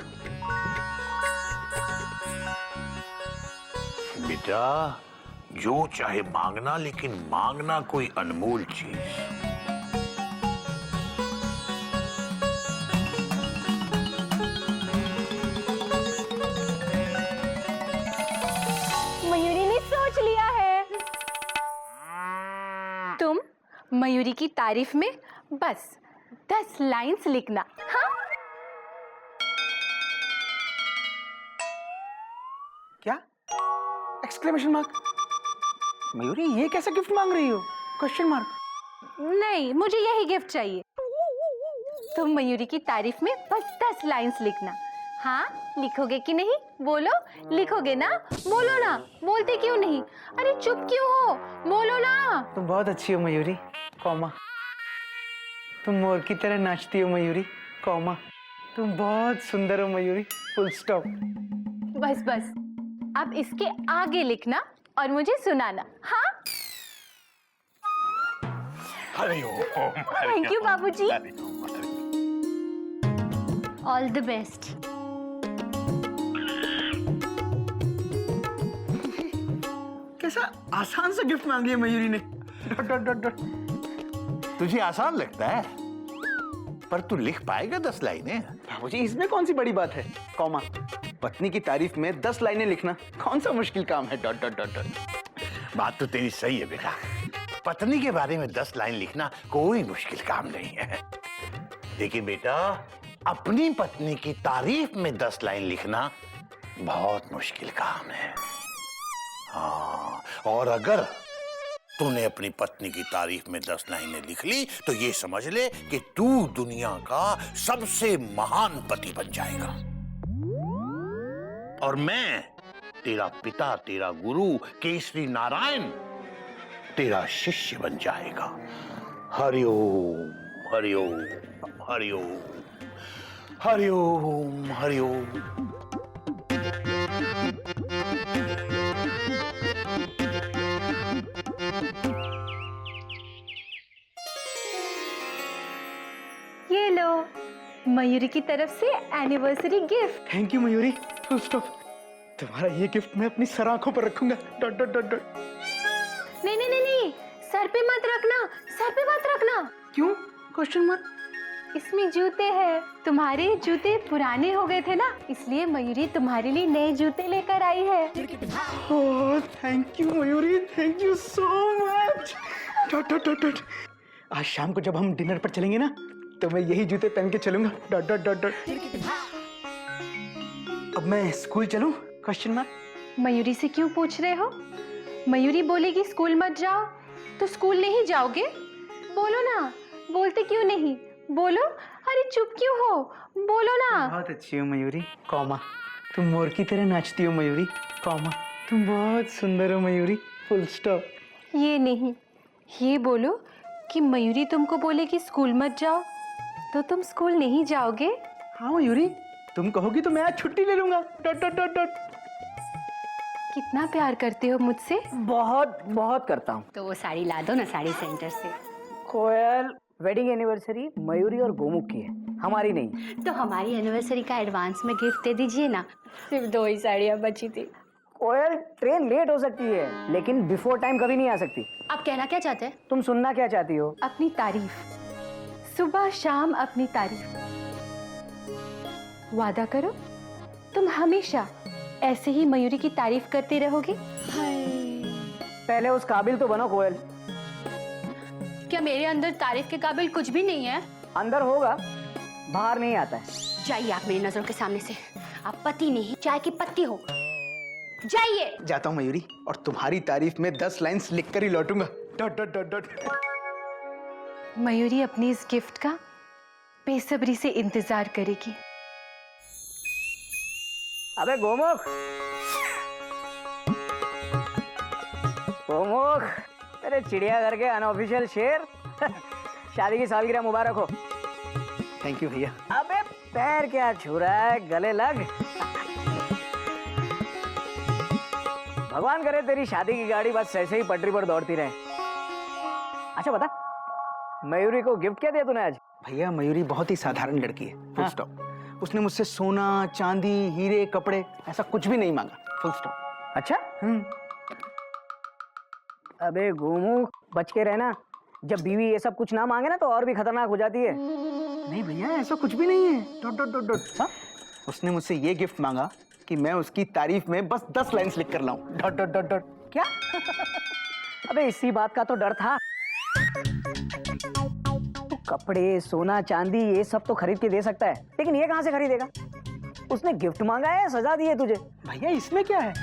बेटा जो चाहे मांगना, लेकिन मांगना कोई अनमोल चीज। मयूरी ने सोच लिया है। तुम मयूरी की तारीफ में बस 10 लाइंस लिखना। हाँ एक्सक्लेमेशन मार्क। मयूरी ये कैसा गिफ्ट मांग रही हो? Question mark. नहीं, मुझे यही गिफ्ट चाहिए। तुम मयूरी की तारीफ में बस 10 लाइंस लिखना। हाँ, लिखोगे कि नहीं? बोलो, लिखोगे ना? बोलो ना, बोलते क्यों नहीं? अरे चुप क्यों हो? बोलो ना। तुम बहुत अच्छी हो मयूरी, कॉमा। तुम मोर की तरह नाचती हो मयूरी, कॉमा। तुम बहुत सुंदर हो मयूरी, फुल स्टॉप। बस बस, अब इसके आगे लिखना और मुझे सुनाना। हाँ, हरिओम। थैंक यू बाबूजी। All the best. कैसा आसान सा गिफ्ट मांगी है मयूरी ने। Dot dot dot dot. तुझे आसान लगता है, पर तू लिख पाएगा 10 लाइनें? बाबूजी इसमें कौन सी बड़ी बात है, कॉमा। पत्नी की तारीफ में 10 लाइनें लिखना कौन सा मुश्किल काम है, डॉट डॉट डॉट डॉट। बात तो तेरी सही है बेटा, पत्नी के बारे में 10 लाइन लिखना कोई मुश्किल काम नहीं है। लेकिन बेटा, अपनी पत्नी की तारीफ में 10 लाइन लिखना बहुत मुश्किल काम है। हाँ, और अगर तूने अपनी पत्नी की तारीफ में 10 लाइनें लिख ली तो ये समझ ले कि तू दुनिया का सबसे महान पति बन जाएगा, और मैं तेरा पिता, तेरा गुरु केसरी नारायण तेरा शिष्य बन जाएगा। हरिओम हरिओम हरिओम हरिओम हरिओम। ये लो, मयूरी की तरफ से anniversary gift. Thank you Mayuri, full stop. तुम्हारा ये गिफ्ट मैं अपनी सर आंखों पर रखूंगा, डॉट डॉट डॉट डॉट। नहीं नहीं नहीं नहीं, सर पे मत रखना, सर पे मत रखना। क्यों? Question mark. इसमें जूते हैं, तुम्हारे जूते पुराने हो गए थे ना, इसलिए मयूरी तुम्हारे लिए नए जूते लेकर आई है। Oh thank you Mayuri, thank you so much. Dot dot dot dot. आज शाम को जब हम डिनर पर चलेंगे ना, तो मैं यही जूते पहन के चलूंगा, डॉट डॉट डॉट डॉट। अब मैं स्कूल चलूं? Question mark. मयूरी से क्यों पूछ रहे हो? मयूरी बोलेगी स्कूल मत जाओ तो स्कूल नहीं जाओगे? बोलो ना, बोलते क्यों नहीं? बोलो, अरे चुप क्यों हो? बोलो ना। बहुत अच्छी हो मयूरी, कॉमा। तुम मोर की तरह नाचती हो मयूरी, कॉमा। तुम बहुत सुंदर हो मयूरी, फुल स्टॉप। ये नहीं, ये बोलो कि मयूरी तुमको बोलेगी स्कूल मत जाओ तो तुम स्कूल नहीं जाओगे? हाँ मयूरी, तुम कहोगी तो मैं आज छुट्टी ले लूंगा, डॉट डॉट डॉट डॉट। कितना प्यार करते हो मुझसे? बहुत बहुत करता हूँ। तो वो साड़ी ला दो ना साड़ी सेंटर से। कोयल, वेडिंग एनिवर्सरी मयूरी और गोमुख की है, हमारी नहीं। तो हमारी एनिवर्सरी का एडवांस में गिफ्ट दे दीजिए ना। सिर्फ 2 ही साड़ियाँ बची थी। कोयल, ट्रेन लेट हो सकती है लेकिन बिफोर टाइम कभी नहीं आ सकती। आप कहना क्या चाहते हैं? तुम सुनना क्या चाहती हो? अपनी तारीफ, सुबह शाम अपनी तारीफ। वादा करो तुम हमेशा ऐसे ही मयूरी की तारीफ करते रहोगे। पहले उस काबिल तो बनो कोयल। क्या मेरे अंदर तारीफ के काबिल कुछ भी नहीं है? अंदर होगा, बाहर नहीं आता है। जाइए आप मेरी नजरों के सामने से। आप पति नहीं, चाय की पत्ती हो। जाइए। जाता हूँ मयूरी, और तुम्हारी तारीफ में 10 लाइन्स लिख कर ही लौटूंगा, dot dot dot dot. Mayuri अपनी इस गिफ्ट का बेसब्री से इंतजार करेगी। अबे गोमुख, गोमुख, तेरे चिड़ियाघर के अनऑफिशियल शेर, शादी की सालगिरह मुबारक हो। थैंक यू भैया। अबे पैर क्या छू रहा है, गले लग। भगवान करे तेरी शादी की गाड़ी बस ऐसे ही पटरी पर दौड़ती रहे। अच्छा बता, मयूरी को गिफ्ट क्या दिया तूने आज? भैया मयूरी बहुत ही साधारण लड़की है, फुल स्टॉप। उसने मुझसे सोना, चांदी, हीरे, कपड़े ऐसा कुछ भी नहीं मांगा, फुल स्टॉप। अच्छा? अबे गोमुख, बच के रहना। जब बीवी ये सब कुछ ना मांगे ना तो और भी खतरनाक हो जाती है। नहीं भैया ऐसा कुछ भी नहीं है, डॉट डॉट डॉट डॉट। उसने मुझसे ये गिफ्ट मांगा कि मैं उसकी तारीफ में बस 10 लाइन्स लिख कर लाऊं, डॉट डॉट डॉट डॉट। क्या? अबे इसी बात का तो डर था। तो कपड़े, सोना, चांदी ये सब तो खरीद के दे सकता है, लेकिन ये कहाँ से खरीदेगा? उसने गिफ्ट मांगा है, सजा दी है तुझे। भैया इसमें क्या है?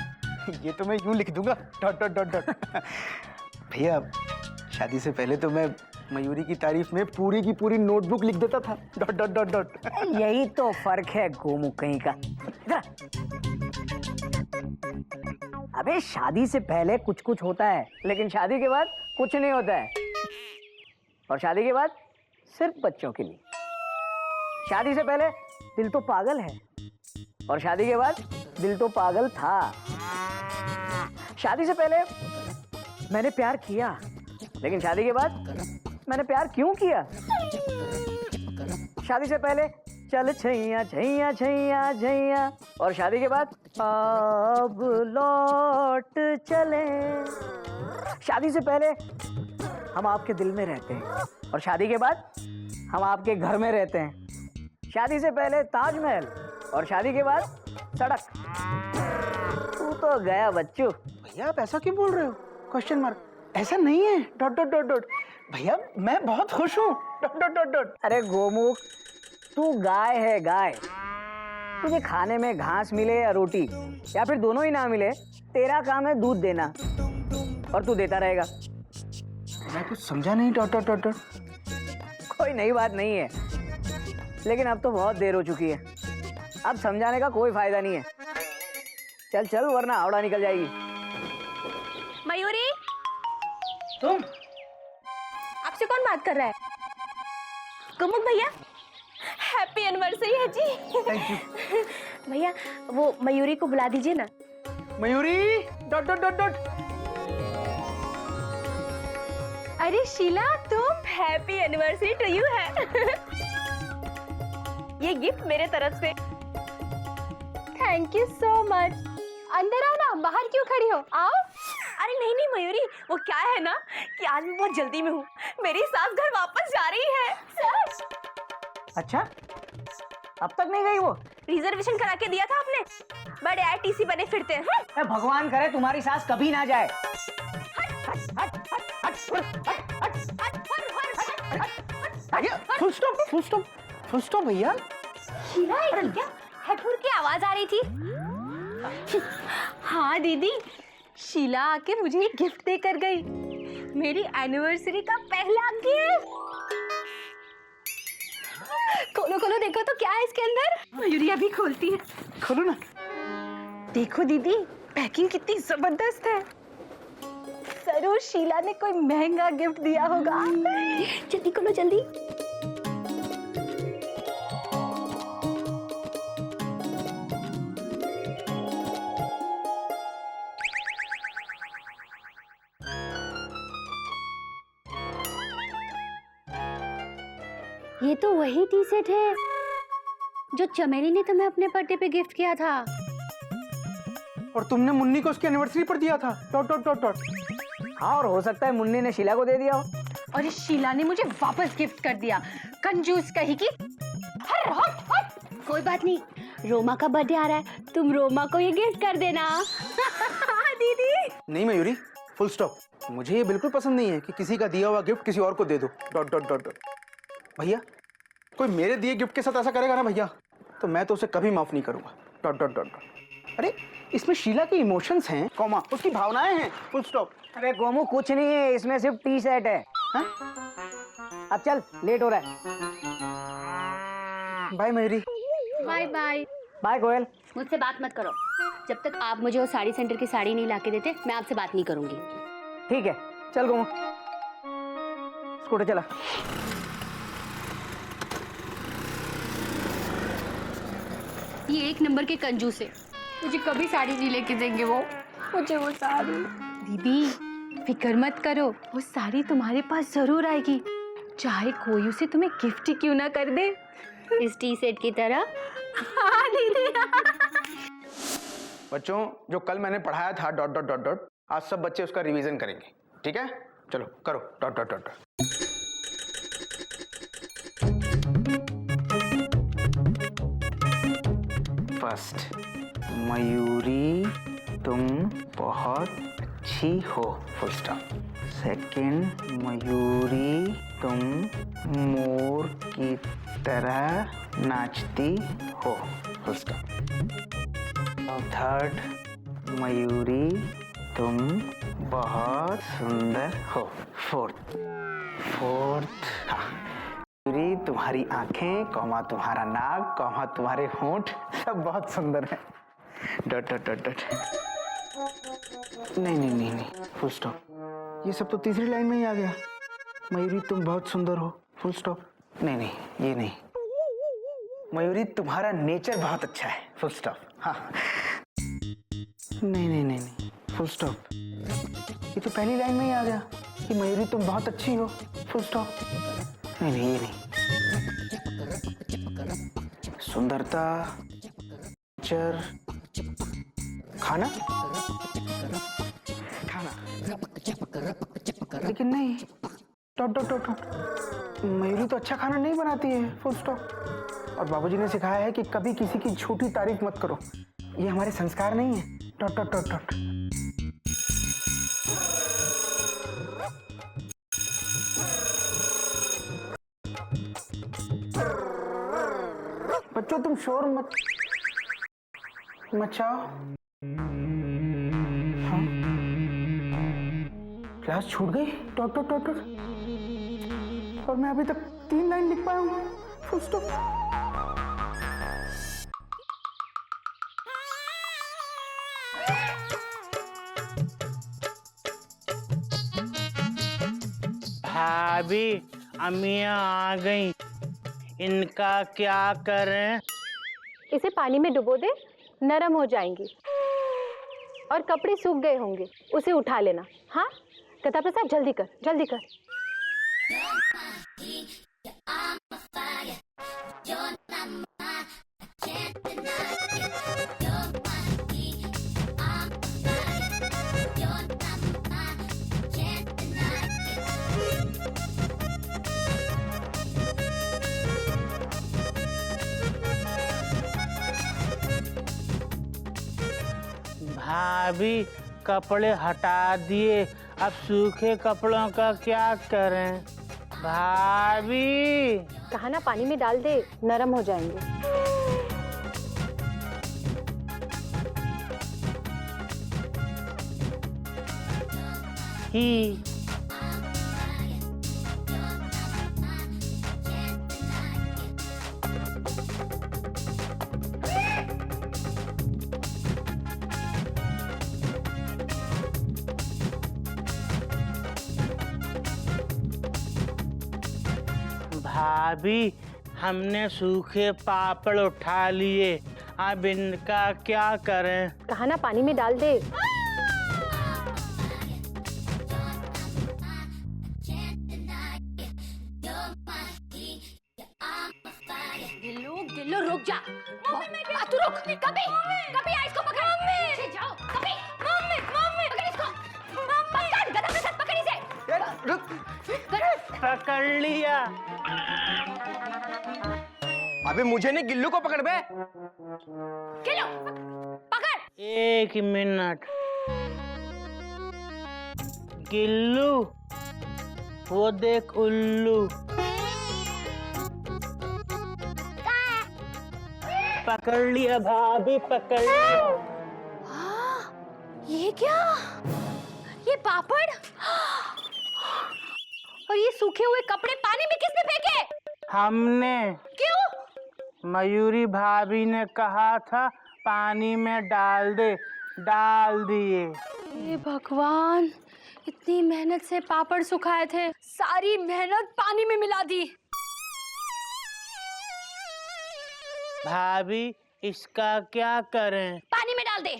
ये तो मैं यूं लिख दूंगा डॉट डॉट डॉट डॉट। भैया शादी से पहले तो मैं मयूरी की तारीफ में पूरी की पूरी नोटबुक लिख देता था डॉट डॉट डॉट डॉट। यही तो फर्क है गोमू कहीं का। इधर। अबे शादी से पहले कुछ कुछ होता है, लेकिन शादी के बाद कुछ नहीं होता है। और शादी के बाद सिर्फ बच्चों के लिए। शादी से पहले दिल तो पागल है, और शादी के बाद दिल तो पागल था। शादी से पहले मैंने प्यार किया, लेकिन शादी के बाद मैंने प्यार क्यों किया? शादी से पहले चल छैया छैया छैया छैया, और शादी के बाद अब लौट चले। शादी से पहले हम आपके दिल में रहते हैं, और शादी के बाद हम आपके घर में रहते हैं। शादी से पहले ताजमहल, और शादी के बाद सड़क। तू तो गया बच्चू। भैया आप ऐसा क्यों बोल रहे हो? Question mark. ऐसा नहीं है डॉट डॉट डॉट डॉट। भैया मैं बहुत खुश हूँ डॉट डॉट डॉट डॉट। अरे गोमुख, तू गाय है गाय। तुझे खाने में घास मिले या रोटी, या फिर दोनों ही ना मिले, तेरा काम है दूध देना, और तू देता रहेगा। मैं कुछ समझा नहीं डॉट डॉट डॉट डॉट। कोई नई बात नहीं है, लेकिन अब तो बहुत देर हो चुकी है। अब समझाने का कोई फायदा नहीं है। चल चल, वरना हावड़ा निकल जाएगी। मयूरी, तुम आपसे कौन बात कर रहा है? कुमुद भैया, हैप्पी एनिवर्सरी है जी। Thank you. भैया वो मयूरी को बुला दीजिए ना। Mayuri dot dot dot dot. अरे शीला, तुम हैप्पी एनिवर्सरी टू यू है। ये गिफ्ट मेरे तरफ से। Thank you so much. अंदर आओ ना, बाहर क्यों खड़ी हो? आओ। अरे नहीं नहीं मयूरी, वो क्या है ना कि आज मैं बहुत जल्दी में हूँ। मेरी सास घर वापस जा रही है। सच? अच्छा, अब तक नहीं गई वो? रिजर्वेशन करा के दिया था आपने। बड़े आईटीसी बने फिरते हैं। भगवान करे तुम्हारी सास कभी ना जाए। भैया full stop full stop full stop भैया। शीला, ये क्या हटहुर की आवाज आ रही थी? हाँ दीदी, शीला आके मुझे एक गिफ्ट देकर गई। मेरी एनिवर्सरी का पहला गिफ्ट। खोलो खोलो, देखो तो क्या है इसके अंदर। मयूरी अभी खोलती है। खोलो ना। देखो दीदी, पैकिंग कितनी जबरदस्त है। जरूर शीला ने कोई महंगा गिफ्ट दिया होगा। जल्दी खोलो जल्दी। ये तो वही टी सेट है जो चमेली ने तुम्हें अपने बर्थडे पे गिफ्ट किया था। और तुमने मुन्नी को उसकी एनिवर्सरी पर दिया था डॉट डॉट डॉट डॉट। हाँ, और हो सकता है मुन्नी ने शीला को दे दिया हो। और इस शीला ने मुझे वापस गिफ्ट कर दिया। कंजूस कही की। हट हट हट। कोई बात नहीं, रोमा का बर्थडे आ रहा है, तुम रोमा को ये गिफ्ट कर देना। दीदी नहीं मयूरी, फुल स्टॉप। मुझे ये बिल्कुल पसंद नहीं है कि किसी का दिया हुआ गिफ्ट किसी और को दे दो डॉट डॉट डॉट डॉट। भैया कोई मेरे दिए गिफ्ट के साथ ऐसा करेगा ना भैया, तो मैं तो उसे कभी माफ नहीं करूंगा डॉट डॉट डॉट डॉट। अरे इसमें शीला के इमोशंस हैं, कॉमा उसकी भावनाएं हैं, फुल स्टॉप। अरे गोमू, कुछ नहीं है, इसमें सिर्फ टी सेट है। हाँ? अब चल, लेट हो रहा है। Bye Mayuri. Bye bye. Bye Goyal. मुझसे बात मत करो, जब तक आप मुझे वो साड़ी सेंटर की साड़ी नहीं लाके देते मैं आपसे बात नहीं करूंगी। ठीक है, चल गोमू, स्कूटर चला। ये एक नंबर के कंजूस है, मुझे कभी साड़ी नहीं लेके देंगे वो। मुझे वो साड़ी। दीदी फिक्र मत करो, वो साड़ी तुम्हारे पास जरूर आएगी, चाहे कोई उसे तुम्हें गिफ्ट ही क्यों ना कर दे। इस टी सेट की तरह। हाँ दीदी। बच्चों, जो कल मैंने पढ़ाया था डॉट डॉट डॉट डॉट, आज सब बच्चे उसका रिवीजन करेंगे, ठीक है? चलो करो dot dot dot dot. First, Mayuri तुम बहुत अच्छी हो, फुल स्टॉप। सेकंड, मयूरी तुम मोर की तरह नाचती हो, फुल स्टॉप। थर्ड, मयूरी तुम बहुत सुंदर हो। फोर्थ हाँ। मयूरी तुम्हारी आंखें, कौमा तुम्हारा नाक, कौमा तुम्हारे होंठ सब बहुत सुंदर हैं। Dot dot dot dot. नहीं, फुल स्टॉप। ये सब तो तीसरी लाइन में ही आ गया। मयूरी तुम बहुत सुंदर हो, फुल स्टॉप। नहीं, ये नहीं। मयूरी तुम्हारा नेचर बहुत अच्छा है, फुल स्टॉप। हाँ। नहीं, फुल स्टॉप। ये तो पहली लाइन में ही आ गया कि मयूरी तुम बहुत अच्छी हो, फुल स्टॉप। नहीं, ये नहीं। सुंदरता, नेचर, खाना, लेकिन नहीं। Dot dot dot dot. Mayuri तो अच्छा खाना नहीं बनाती है, फुल स्टॉप। और बाबूजी ने सिखाया है कि कभी किसी की झूठी तारीफ मत करो, ये हमारे संस्कार नहीं है। Dot dot dot dot. बच्चों तुम शोर मत मचाओ। हाँ? क्लास छूट गई। Dot dot dot dot. और मैं अभी तक 3 लाइन लिख पाया हूँ, फुल स्टॉप। भाभी अम्मियाँ आ गई, इनका क्या करें? इसे पानी में डुबो दे, नरम हो जाएंगी। और कपड़े सूख गए होंगे, उसे उठा लेना। हाँ कथा प्रसाद, जल्दी कर जल्दी कर। भाभी कपड़े हटा दिए, अब सूखे कपड़ों का क्या करें? भाभी कहा ना पानी में डाल दे, नरम हो जाएंगे। ही भाभी हमने सूखे पापड़ उठा लिए, अब इनका क्या करें? कहा ना पानी में डाल दे। गिल्लू रुक जा। तू रुक। कभी आ इसको पकड़। पीछे जाओ। कभी पकड़ इसको। पकड़ गधा के साथ, पकड़ इसे। पकड़ लिया। अबे मुझे नहीं, गिल्लू को पकड़ बे। गिल्लू पकड़। 1 मिनट। गिल्लू वो देख उल्लू। पकड़ लिया भाभी, पकड़ लिया। ये क्या? ये पापड़ और ये सूखे हुए कपड़े पानी में किसने फेंके? हमने। क्यों? मयूरी भाभी ने कहा था पानी में डाल दे, डाल दिए। हे भगवान, इतनी मेहनत से पापड़ सुखाए थे, सारी मेहनत पानी में मिला दी। भाभी इसका क्या करें? पानी में डाल दे।